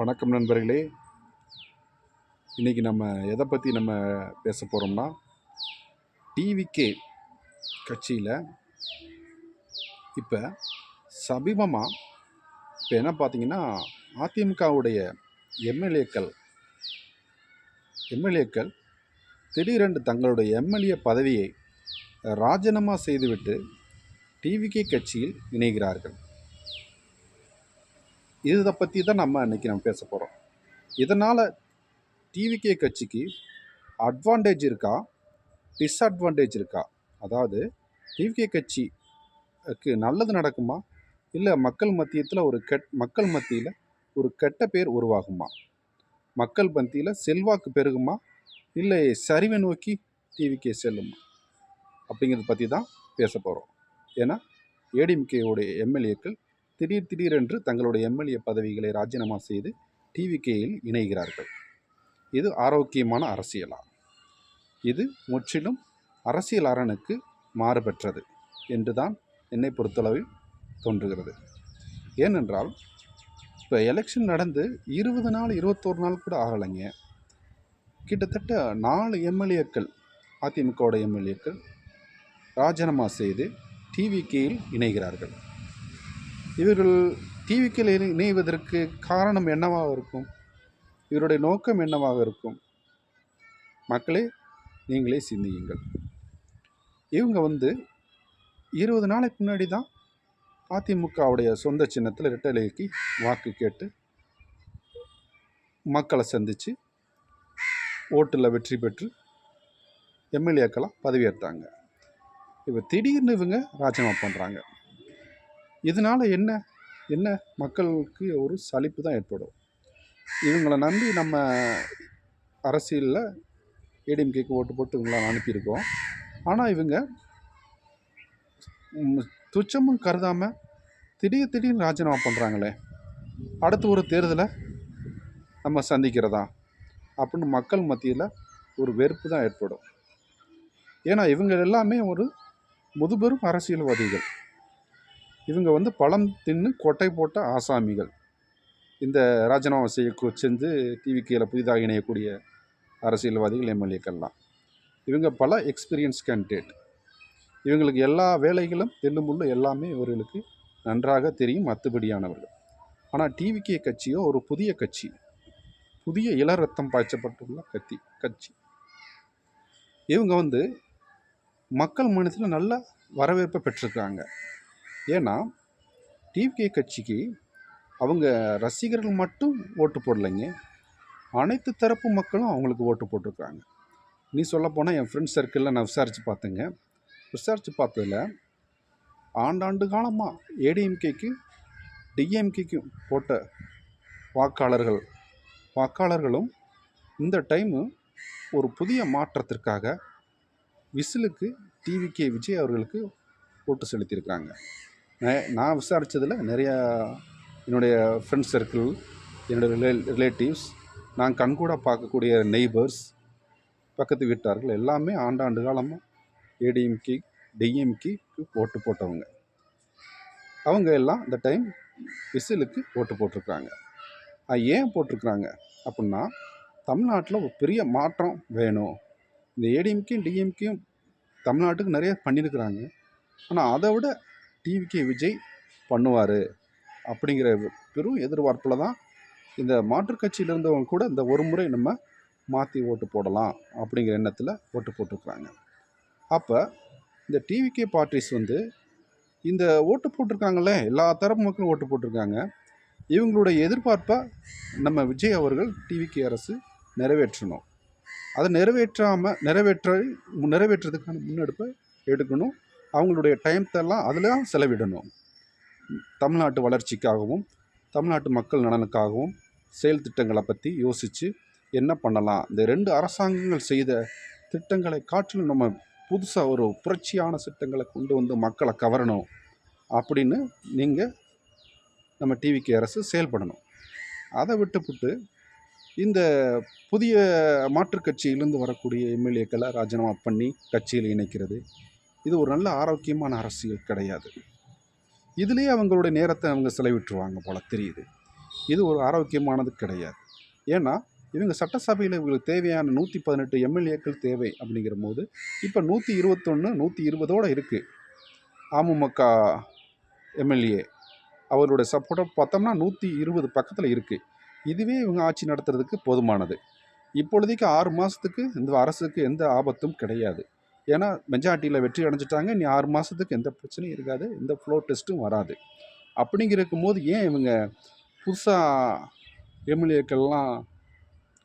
வணக்கம் நண்பர்களே. இன்றைக்கி நம்ம எதை பற்றி பேச போகிறோம்னா, டிவிகே கட்சியில் இப்போ சமீபமாக என்ன பார்த்தீங்கன்னா, அதிமுகவுடைய எம்எல்ஏக்கள் திடீரென்று தங்களுடைய எம்எல்ஏ பதவியை ராஜினாமா செய்துவிட்டு டிவிகே கட்சியில் இணைகிறார்கள். இதை பற்றி தான் இன்றைக்கி நம்ம பேச போகிறோம். இதனால் டிவிகே கட்சிக்கு அட்வான்டேஜ் இருக்கா, டிஸ்அட்வான்டேஜ் இருக்கா? அதாவது டிவிகே கட்சிக்கு நல்லது நடக்குமா, இல்லை மக்கள் மத்தியில் ஒரு கெட்ட பேர் உருவாகுமா? மக்கள் மத்தியில் செல்வாக்கு பெருகுமா, இல்லை சரிவை நோக்கி டிவிகே செல்லுமா? அப்படிங்கிறத பற்றி தான் பேச போகிறோம். ஏன்னா ஏடிஎம்கேவுடைய எம்எல்ஏக்கள் திடீரென்று தங்களுடைய எம்எல்ஏ பதவிகளை ராஜினாமா செய்து டிவிகேயில் இணைகிறார்கள். இது ஆரோக்கியமான அரசியலா? இது முற்றிலும் அரசியல் அறனுக்கு மாறுபெற்றது என்று தான் என்னை பொறுத்தளவில் தோன்றுகிறது. ஏனென்றால் இப்போ எலெக்ஷன் நடந்து 20 நாள் 21 நாள் கூட ஆகலைங்க. கிட்டத்தட்ட 4 எம்எல்ஏக்கள், அதிமுகவோட எம்எல்ஏக்கள் ராஜினாமா செய்து டிவிகேயில் இணைகிறார்கள். இவர்கள் டிவிகேயில் இணைவதற்கு காரணம் என்னவாக இருக்கும்? இவருடைய நோக்கம் என்னவாக இருக்கும்? மக்களே, நீங்களே சிந்தியுங்கள். இவங்க 20 நாளைக்கு முன்னாடி தான் அதிமுகவுடைய சொந்த சின்னத்தில் இரட்டைலைக்கு வாக்கு கேட்டு மக்களை சந்தித்து ஓட்டில் வெற்றி பெற்று எம்எல்ஏக்களாக பதவியேற்றாங்க. இப்போ திடீர்னு இவங்க ராஜினாமா பண்ணுறாங்க. இதனால் என்ன மக்களுக்கு ஒரு சலிப்பு தான் ஏற்படும். இவங்களை நம்பி நம்ம அரசியலில் ஏடிஎம்கேக்கு ஓட்டு போட்டு இவங்கள அனுப்பியிருக்கோம். ஆனால் இவங்க துச்சமும் கருதாமல் திடீர்னு ராஜினாமா பண்ணுறாங்களே, அடுத்து ஒரு தேர்தலை நம்ம சந்திக்கிறதா அப்படின்னு மக்கள் மத்தியில் ஒரு வெறுப்பு தான் ஏற்படும். ஏன்னா இவங்க எல்லாமே ஒரு முதுபெரும் அரசியல்வாதிகள். இவங்க பழம் தின்னு கொட்டை போட்ட ஆசாமிகள். இந்த ராஜினாமா செஞ்சு டிவிகேயில் புதிதாக இணையக்கூடிய அரசியல்வாதிகள், எம்எல்ஏக்கள்லாம் இவங்க பல எக்ஸ்பீரியன்ஸ் கேண்டிடேட். இவங்களுக்கு எல்லா வேலைகளும் தெல்லுமுள்ளு எல்லாமே இவர்களுக்கு நன்றாக தெரியும், அத்துப்படியானவர்கள். ஆனால் டிவிகே கட்சியோ ஒரு புதிய கட்சி, புதிய இளரத்தம் பாய்ச்சப்பட்டுள்ள கட்சி. இவங்க மக்கள் மனதில் நல்ல வரவேற்பை பெற்றிருக்காங்க. ஏன்னா டிவிகே கட்சிக்கு அவங்க ரசிகர்கள் மட்டும் ஓட்டு போடலைங்க, அனைத்து தரப்பு மக்களும் அவங்களுக்கு ஓட்டு போட்டிருக்காங்க. நீ சொல்லப்போனால் என் ஃப்ரெண்ட்ஸ் சர்க்கிளில் நான் விசாரித்து பார்த்ததில் ஆண்டாண்டு காலமாக ஏடிஎம்கேக்கு டிஎம்கேக்கு போட்ட வாக்காளர்களும் இந்த டைமு ஒரு புதிய மாற்றத்திற்காக விசிலுக்கு டிவிகே விஜய் அவர்களுக்கு ஓட்டு செலுத்தியிருக்காங்க. நான் விசாரித்ததில் நிறையா என்னுடைய ஃப்ரெண்ட்ஸ் சர்க்கிள், என்னுடைய ரிலேட்டிவ்ஸ், நான் கண்கூட பார்க்கக்கூடிய நெய்பர்ஸ், பக்கத்து வீட்டார்கள் எல்லாமே ஆண்டாண்டு காலமாக ஏடிஎம்கே டிஎம்கேக்கு ஓட்டு போட்டவங்க. அவங்க எல்லாம் இந்த டைம் விசிலுக்கு ஓட்டு போட்டிருக்காங்க. ஏன் போட்டிருக்கிறாங்க அப்படின்னா, தமிழ்நாட்டில் ஒரு பெரிய மாற்றம் வேணும். இந்த ஏடிஎம்கேயும் டிஎம்கேயும் தமிழ்நாட்டுக்கு நிறைய பண்ணியிருக்கிறாங்க, ஆனால் அதை விட டிவிகே விஜய் பண்ணுவார் அப்படிங்கிற பெரும் எதிர்பார்ப்பில் தான் இந்த மாற்றுக் கட்சியில் இருந்தவங்க கூட இந்த ஒரு முறை நம்ம மாற்றி ஓட்டு போடலாம் அப்படிங்கிற எண்ணத்தில் ஓட்டு போட்டிருக்கிறாங்க. அப்போ இந்த டிவிகே பார்ட்டிஸ் இந்த ஓட்டு போட்டிருக்காங்களே, எல்லா தரப்பு மக்களும் ஓட்டு போட்டிருக்காங்க. இவங்களுடைய எதிர்பார்ப்பை நம்ம விஜய் அவர்கள் டிவிகே அரசு நிறைவேற்றணும். அதை நிறைவேற்றுறதுக்கான முன்னெடுப்பை எடுக்கணும். அவங்களுடைய டைம்த்தெல்லாம் அதில் செலவிடணும். தமிழ்நாட்டு வளர்ச்சிக்காகவும் தமிழ்நாட்டு மக்கள் நலனுக்காகவும் செயல் திட்டங்களை பற்றி யோசித்து என்ன பண்ணலாம், இந்த 2 அரசாங்கங்கள் செய்த திட்டங்களை காட்டிலும் நம்ம புதுசாக ஒரு புரட்சியான திட்டங்களை கொண்டு மக்களை கவரணும் அப்படின்னு நம்ம டிவிகே அரசு செயல்படணும். அதை விட்டுப்புட்டு இந்த புதிய மாற்றுக் கட்சியிலிருந்து வரக்கூடிய எம்எல்ஏக்களை ராஜினாமா பண்ணி கட்சியில் இணைக்கிறது, இது ஒரு நல்ல ஆரோக்கியமான அரசியல் கிடையாது. இதுலேயே அவங்களுடைய நேரத்தை அவங்க செலவிட்டுருவாங்க போல தெரியுது. இது ஒரு ஆரோக்கியமானது கிடையாது. ஏன்னா இவங்க சட்டசபையில் இவங்களுக்கு தேவையான 118 எம்எல்ஏக்கள் தேவை அப்படிங்கிற போது இப்போ 121 120 இருக்குது. அமமுக எம்எல்ஏ அவருடைய சப்போர்ட்டை பார்த்தோம்னா 120 பக்கத்தில் இருக்குது. இதுவே இவங்க ஆட்சி நடத்துறதுக்கு போதுமானது. இப்பொழுதைக்கு 6 மாதத்துக்கு இந்த அரசுக்கு எந்த ஆபத்தும் கிடையாது. ஏன்னா மெஜாரிட்டியில் வெற்றி அடைஞ்சிட்டாங்க. இனி 6 மாதத்துக்கு எந்த பிரச்சனையும் இருக்காது, எந்த ஃப்ளோர் டெஸ்ட்டும் வராது. அப்படிங்கிறக்கும் போது ஏன் இவங்க புதுசாக எம்எல்ஏக்கள்லாம்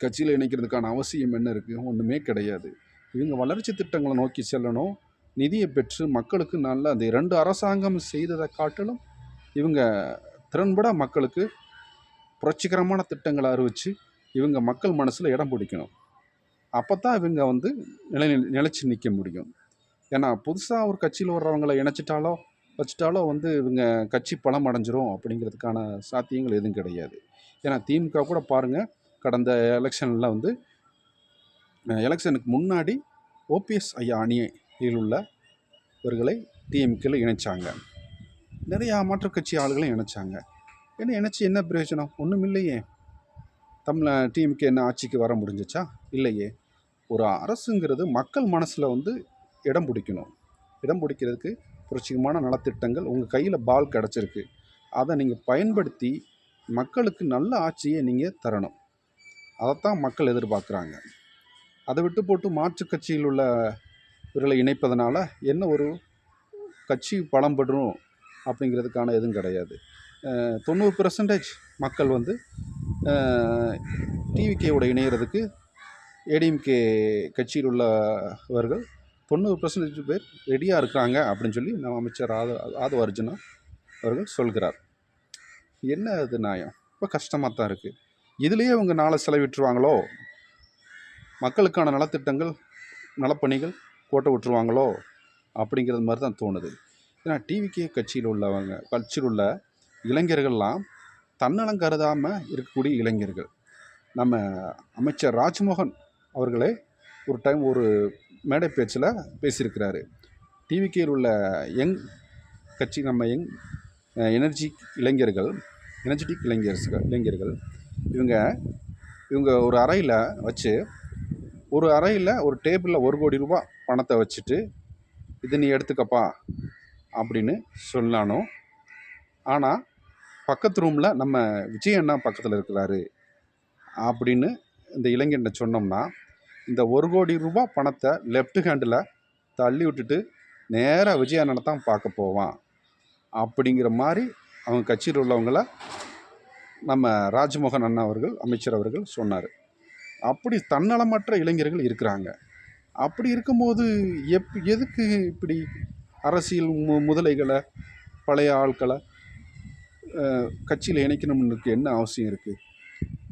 கட்சியில் இணைக்கிறதுக்கான அவசியம் என்ன இருக்குது? ஒன்றுமே கிடையாது. இவங்க வளர்ச்சி திட்டங்களை நோக்கி செல்லணும். நிதியை பெற்று மக்களுக்கு நல்ல அந்த 2 அரசாங்கம் செய்ததை காட்டிலும் இவங்க திறன்பட மக்களுக்கு புரட்சிகரமான திட்டங்களை அறிவித்து இவங்க மக்கள் மனசில் இடம் பிடிக்கணும். அப்போ தான் இவங்க நிலைச்சி நிற்க முடியும். ஏன்னா புதுசாக ஒரு கட்சியில் வர்றவங்களை வச்சுட்டாலோ இவங்க கட்சி பலம் அடைஞ்சிரும் அப்படிங்கிறதுக்கான சாத்தியங்கள் எதுவும் கிடையாது. ஏன்னா திமுக கூட பாருங்கள், கடந்த எலெக்ஷனில் எலெக்ஷனுக்கு முன்னாடி ஓபிஎஸ் ஐயா அணியில் உள்ளவர்களை டிஎம்கேல இணைச்சாங்க. நிறையா மாற்றுக் கட்சி ஆளுகளையும் இணைச்சாங்க. இணைச்சி என்ன பிரயோஜனம்? ஒன்றும் இல்லையே. டிஎம்கே என்ன ஆட்சிக்கு வர முடிஞ்சிச்சா? இல்லையே. ஒரு அரசுங்கிறது மக்கள் மனசில் இடம் பிடிக்கணும். இடம் பிடிக்கிறதுக்கு புரட்சிகரமான நலத்திட்டங்கள் உங்கள் கையில் பால் கிடச்சிருக்கு. அதை நீங்கள் பயன்படுத்தி மக்களுக்கு நல்ல ஆட்சியை நீங்கள் தரணும். அதைத்தான் மக்கள் எதிர்பார்க்குறாங்க. அதை விட்டு போட்டு மாற்றுக் கட்சியில் உள்ள இவர்களை இணைப்பதனால என்ன ஒரு கட்சி பலம் பெறும் அப்படிங்கிறதுக்கான எதுவும் கிடையாது. 90% மக்கள் டிவிகேவோட இணைகிறதுக்கு ஏடிஎம்கே கட்சியில் உள்ளவர்கள் 90% பேர் ரெடியாக இருக்கிறாங்க அப்படின்னு சொல்லி நம்ம அமைச்சர் ஆதவ அர்ஜுனா அவர்கள் சொல்கிறார். என்ன அது நியாயம்? இப்போ கஷ்டமாக தான் இருக்குது. இதுலேயே அவங்க நாளை செலவிட்டுருவாங்களோ, மக்களுக்கான நலத்திட்டங்கள் நலப்பணிகள் கோட்டை விட்டுருவாங்களோ அப்படிங்கிறது மாதிரி தான் தோணுது. ஏன்னா டிவிகே கட்சியில் உள்ள இளைஞர்கள்லாம் தன்னலம் கருதாமல் இருக்கக்கூடிய இளைஞர்கள். நம்ம அமைச்சர் ராஜ்மோகன் அவர்களே ஒரு டைம் ஒரு மேடை பேச்சில் பேசியிருக்கிறாரு. டிவிகேயில் உள்ள எனர்ஜெட்டிக் இளைஞர்கள் இவங்க ஒரு அறையில் ஒரு டேபிளில் 1 கோடி ரூபாய் பணத்தை வச்சுட்டு இது நீ எடுத்துக்கப்பா அப்படின்னு சொன்னானோ. ஆனால் பக்கத்து ரூமில் நம்ம விஜய் அண்ணா பக்கத்தில் இருக்கிறாரு அப்படின்னு இந்த இளைஞர்கிட்ட சொன்னோம்னா, இந்த 1 கோடி ரூபாய் பணத்தை லெஃப்ட் ஹேண்டில் தள்ளி விட்டுட்டு நேராக விஜய் அண்ணனை தான் பார்க்க போவான் அப்படிங்கிற மாதிரி அவங்க கட்சியில் உள்ளவங்கள நம்ம ராஜ்மோகன் அண்ணா அவர்கள் அமைச்சர் அவர்கள் சொன்னார். அப்படி தன்னலமற்ற இளைஞர்கள் இருக்கிறாங்க. அப்படி இருக்கும்போது எதுக்கு இப்படி அரசியல் முதலைகளை பழைய ஆட்களை கட்சியில் இணைக்கணும்னு என்ன அவசியம் இருக்குது?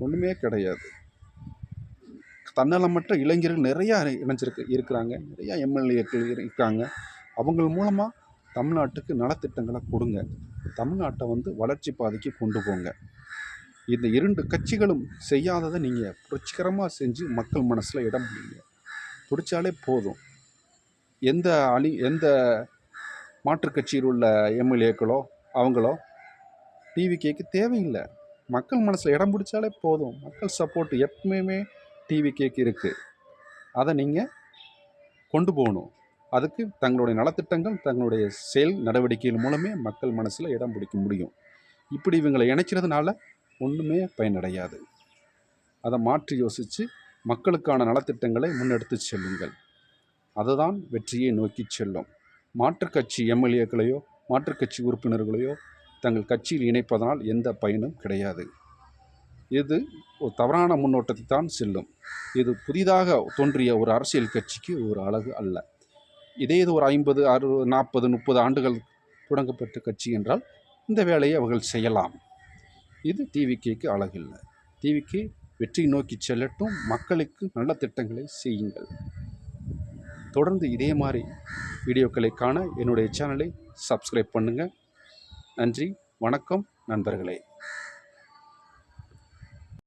ஒன்றுமே கிடையாது. தன்னலமற்ற இளைஞர்கள் நிறையா இருக்கிறாங்க. நிறையா எம்எல்ஏக்கள் இருக்காங்க. அவங்க மூலமாக தமிழ்நாட்டுக்கு நலத்திட்டங்களை கொடுங்க. தமிழ்நாட்டை வளர்ச்சி பாதைக்கு கொண்டு போங்க. இந்த 2 கட்சிகளும் செய்யாததை நீங்கள் புரட்சிகரமாக செஞ்சு மக்கள் மனசில் இடம் பிடிச்சாலே போதும். எந்த மாற்றுக் கட்சியில் உள்ள எம்எல்ஏக்களோ அவங்களோ டிவிகேக்கு தேவையில்லை. மக்கள் மனசில் இடம் பிடிச்சாலே போதும். மக்கள் சப்போர்ட் எப்பவுமே டிவிகேக்கு இருக்குது. அதை நீங்கள் கொண்டு போகணும். அதுக்கு தங்களுடைய நலத்திட்டங்கள் தங்களுடைய செயல் நடவடிக்கைகள் மூலமே மக்கள் மனசில் இடம் பிடிக்க முடியும். இப்படி இவங்களை இணைக்கிறதுனால ஒன்றுமே பயனடையாது. அதை மாற்றி யோசித்து மக்களுக்கான நலத்திட்டங்களை முன்னெடுத்து செல்லுங்கள். அதுதான் வெற்றியை நோக்கி செல்லும். மாற்றுக் கட்சி எம்எல்ஏக்களையோ மாற்றுக் கட்சி உறுப்பினர்களையோ தங்கள் கட்சியில் இணைப்பதனால் எந்த பயனும் கிடையாது. இது ஒரு தவறான முன்னோட்டத்தை தான் செல்லும். இது புதிதாக தோன்றிய ஒரு அரசியல் கட்சிக்கு ஒரு அழகு அல்ல. இதே இது ஒரு 50, 60, 40, 30 ஆண்டுகள் தொடங்கப்பட்ட கட்சி என்றால் இந்த வேலையை அவர்கள் செய்யலாம். இது டிவிகேக்கு அழகில்லை. டிவிகே வெற்றி நோக்கி செல்லட்டும். மக்களுக்கு நல்ல திட்டங்களை செய்யுங்கள். தொடர்ந்து இதே மாதிரி வீடியோக்களை காண என்னுடைய சேனலை சப்ஸ்கிரைப் பண்ணுங்கள். நன்றி, வணக்கம் நண்பர்களே.